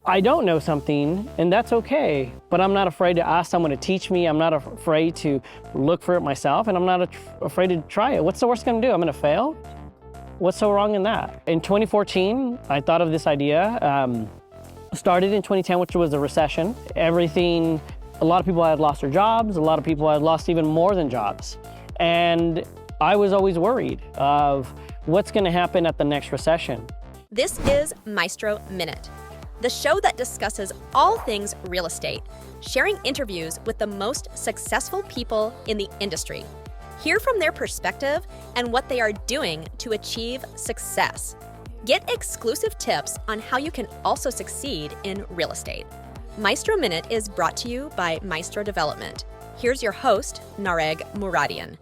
I don't know something, and that's okay, but I'm not afraid to ask someone to teach me. I'm not afraid to look for it myself, and I'm not afraid to try it. What's the worst gonna do? I'm gonna fail? What's so wrong in that? In 2014, I thought of this idea. Started in 2010, which was a recession. A lot of people had lost their jobs. A lot of people had lost even more than jobs. And I was always worried of what's gonna happen at the next recession. This is Maestro Minute, the show that discusses all things real estate, sharing interviews with the most successful people in the industry. Hear from their perspective and what they are doing to achieve success. Get exclusive tips on how you can also succeed in real estate. Maestro Minute is brought to you by Maestro Development. Here's your host, Nareg Muradian.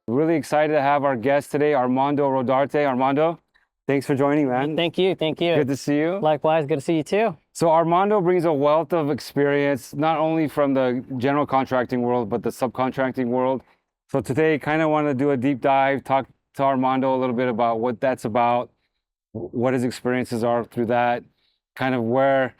Really excited to have our guest today, Armando Rodarte. Armando, thanks for joining, man. Thank you. Good to see you. Likewise, good to see you too. So Armando brings a wealth of experience, not only from the general contracting world, but the subcontracting world. So today, kind of want to do a deep dive, talk to Armando a little bit about what that's about, what his experiences are through that, kind of where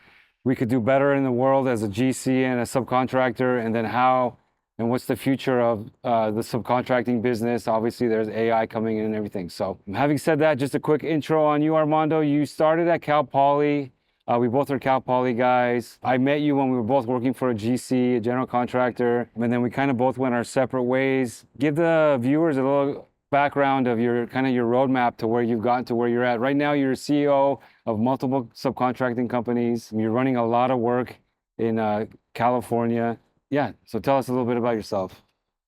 we could do better in the world as a GC and a subcontractor, and then how and what's the future of the subcontracting business. Obviously, there's AI coming in and everything. So having said that, just a quick intro on you, Armando. You started at Cal Poly. We both are Cal Poly guys. I met you when we were both working for a GC, a general contractor, and then we kind of both went our separate ways. Give the viewers a little background of your roadmap to where you've gotten to where you're at. Right now, you're a CEO of multiple subcontracting companies. You're running a lot of work in California. Yeah, so tell us a little bit about yourself.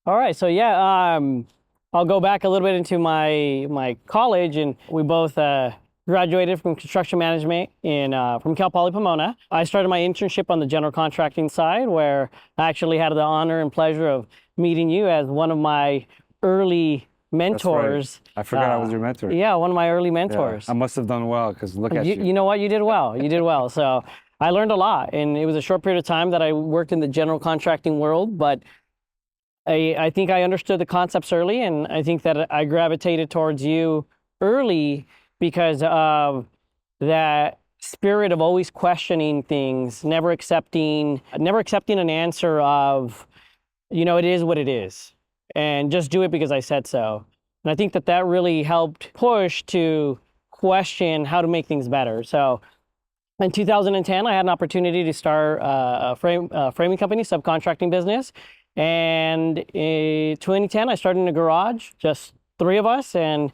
All right, so I'll go back a little bit into my college, and we both graduated from construction management from Cal Poly Pomona. I started my internship on the general contracting side, where I actually had the honor and pleasure of meeting you as one of my early mentors. That's right. I forgot I was your mentor. Yeah, one of my early mentors. Yeah, I must have done well, because look at you. You know what? You did well. You did well. So I learned a lot, and it was a short period of time that I worked in the general contracting world, but I think I understood the concepts early, and I think that I gravitated towards you early because of that spirit of always questioning things, never accepting an answer of, it is what it is, and just do it because I said so. And I think that really helped push to question how to make things better. So in 2010, I had an opportunity to start a framing company, subcontracting business. And in 2010, I started in a garage, just three of us. And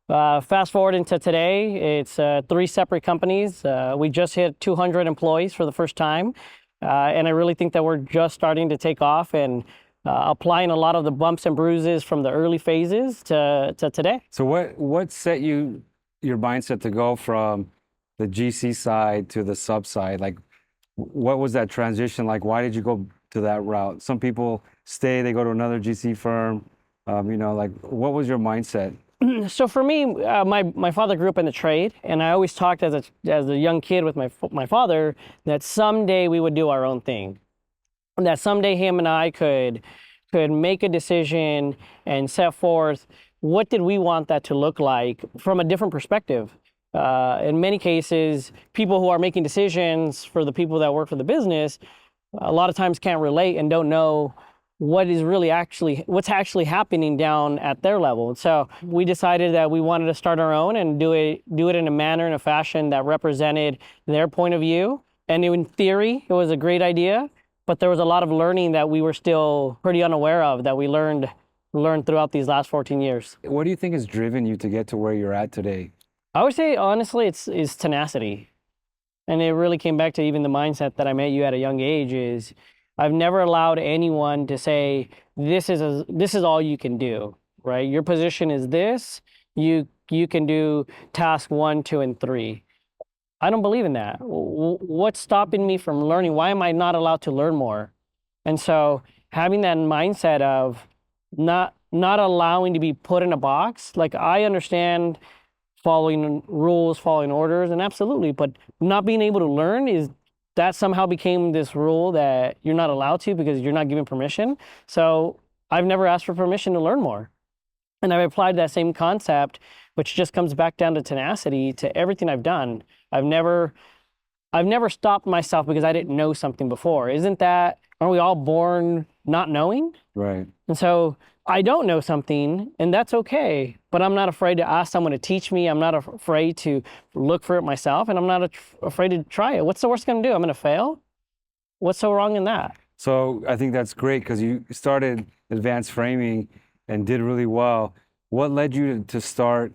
fast forward into today, it's 3 separate companies. We just hit 200 employees for the first time. And I really think that we're just starting to take off and applying a lot of the bumps and bruises from the early phases to today. So what set your mindset to go from the GC side to the sub side? Like, what was that transition like? Why did you go to that route? Some people stay, they go to another GC firm. What was your mindset? So for me, my father grew up in the trade, and I always talked as a young kid with my father that someday we would do our own thing, and that someday him and I could make a decision and set forth what did we want that to look like from a different perspective. In many cases, people who are making decisions for the people that work for the business, a lot of times can't relate and don't know what's actually happening down at their level. And so we decided that we wanted to start our own and do it in a manner and a fashion that represented their point of view. And in theory, it was a great idea, but there was a lot of learning that we were still pretty unaware of that we learned throughout these last 14 years. What do you think has driven you to get to where you're at today? I would say, honestly, it's tenacity. And it really came back to even the mindset that I met you at a young age is I've never allowed anyone to say, this is all you can do, right? Your position is this, you can do task 1, 2, and 3. I don't believe in that. What's stopping me from learning? Why am I not allowed to learn more? And so having that mindset of not allowing to be put in a box, like I understand following rules, following orders, and absolutely, but not being able to learn that somehow became this rule that you're not allowed to because you're not given permission. So I've never asked for permission to learn more. And I've applied that same concept, which just comes back down to tenacity, to everything I've done. I've never I've never stopped myself because I didn't know something before. Aren't we all born not knowing? Right. And so I don't know something, and that's okay, but I'm not afraid to ask someone to teach me. I'm not afraid to look for it myself, and I'm not afraid to try it. What's the worst going to do? I'm going to fail? What's so wrong in that? So I think that's great because you started advanced framing and did really well. What led you to start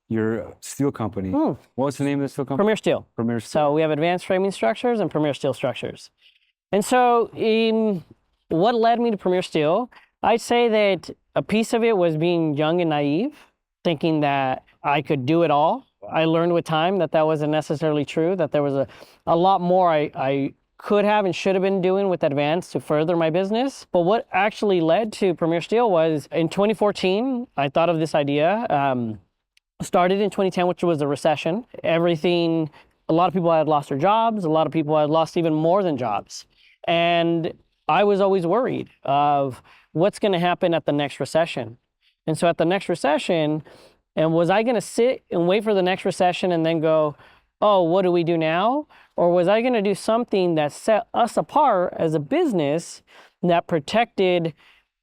your steel company? What's the name of the steel company? Premier Steel. Premier Steel. So we have Advanced Framing Structures and Premier Steel Structures. And so what led me to Premier Steel? I'd say that a piece of it was being young and naive, thinking that I could do it all. I learned with time that that wasn't necessarily true, that there was a lot more I could have and should have been doing with Advanced to further my business. But what actually led to Premier Steel was in 2014, I thought of this idea. Started in 2010, which was a recession. A lot of people had lost their jobs. A lot of people had lost even more than jobs. And I was always worried of what's going to happen at the next recession. And so at the next recession, and was I going to sit and wait for the next recession and then go, oh, what do we do now? Or was I going to do something that set us apart as a business that protected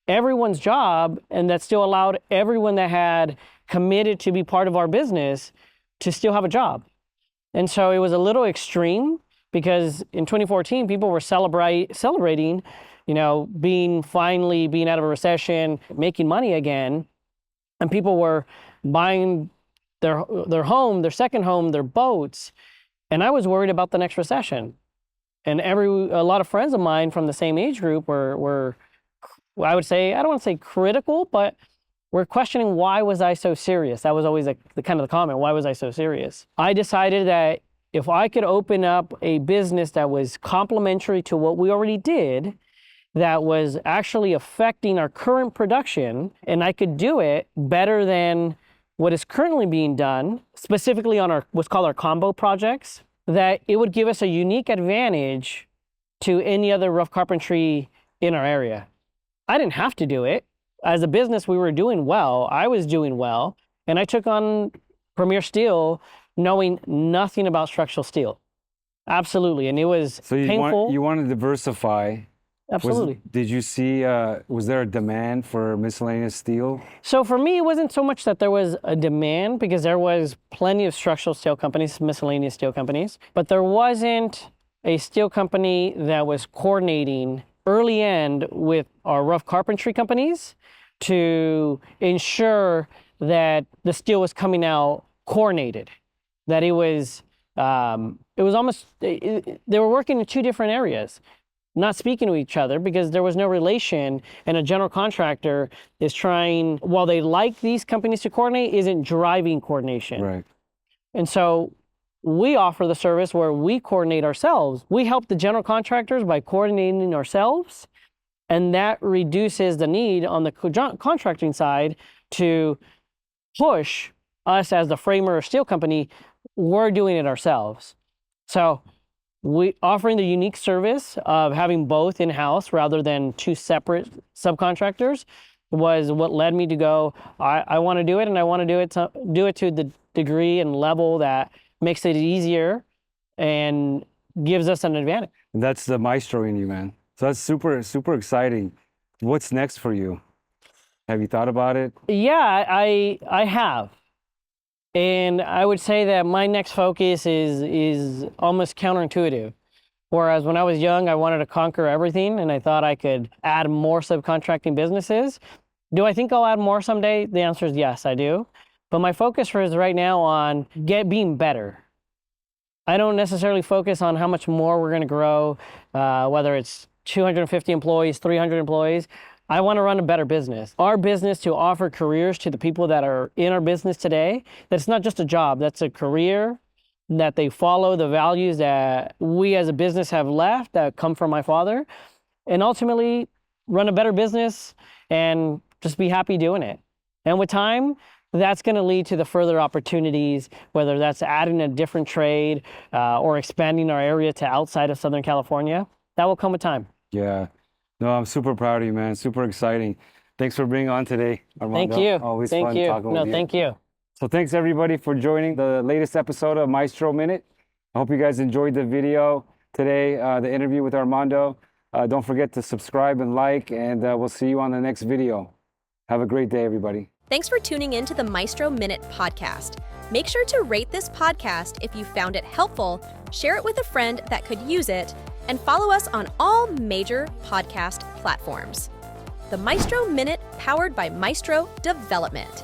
everyone's job and that still allowed everyone that had committed to be part of our business to still have a job? And so it was a little extreme because in 2014, people were celebrating, finally being out of a recession, making money again. And people were buying their home, their second home, their boats. And I was worried about the next recession. And a lot of friends of mine from the same age group were I would say, I don't want to say critical, but we're questioning, why was I so serious? That was always the kind of the comment, why was I so serious? I decided that if I could open up a business that was complementary to what we already did, that was actually affecting our current production, and I could do it better than what is currently being done, specifically on what's called our combo projects, that it would give us a unique advantage to any other rough carpentry in our area. I didn't have to do it. As a business, we were doing well. I was doing well. And I took on Premier Steel knowing nothing about structural steel. Absolutely. And it was painful. You want to diversify. Absolutely. Did you see, was there a demand for miscellaneous steel? So for me, it wasn't so much that there was a demand, because there was plenty of structural steel companies, miscellaneous steel companies, but there wasn't a steel company that was coordinating early end with our rough carpentry companies to ensure that the steel was coming out coordinated, that it was almost, they were working in two different areas, not speaking to each other because there was no relation, and a general contractor is trying, while they like these companies to coordinate, isn't driving coordination. Right. And so we offer the service where we coordinate ourselves. We help the general contractors by coordinating ourselves, and that reduces the need on the contracting side to push us as the framer or steel company. We're doing it ourselves. So we offering the unique service of having both in-house rather than two separate subcontractors was what led me to go, I want to do it, and I want to do it to the degree and level that makes it easier and gives us an advantage. And that's the maestro in you, man. So that's super, super exciting. What's next for you? Have you thought about it? Yeah, I have. And I would say that my next focus is almost counterintuitive. Whereas when I was young, I wanted to conquer everything, and I thought I could add more subcontracting businesses. Do I think I'll add more someday? The answer is yes, I do. But my focus is right now on being better. I don't necessarily focus on how much more we're going to grow, whether it's 250 employees, 300 employees. I want to run a better business. Our business to offer careers to the people that are in our business today, that's not just a job, that's a career, that they follow the values that we as a business have left that come from my father, and ultimately run a better business and just be happy doing it. And with time, that's going to lead to the further opportunities, whether that's adding a different trade or expanding our area to outside of Southern California. That will come with time. Yeah. No, I'm super proud of you, man. Super exciting. Thanks for being on today, Armando. Thank you. Always Thank fun you. talking with you. Thank you. So thanks everybody for joining the latest episode of Maestro Minute. I hope you guys enjoyed the video today, the interview with Armando. Don't forget to subscribe and like, and we'll see you on the next video. Have a great day, everybody. Thanks for tuning in to the Maestro Minute podcast. Make sure to rate this podcast if you found it helpful, share it with a friend that could use it, and follow us on all major podcast platforms. The Maestro Minute, powered by Maestro Development.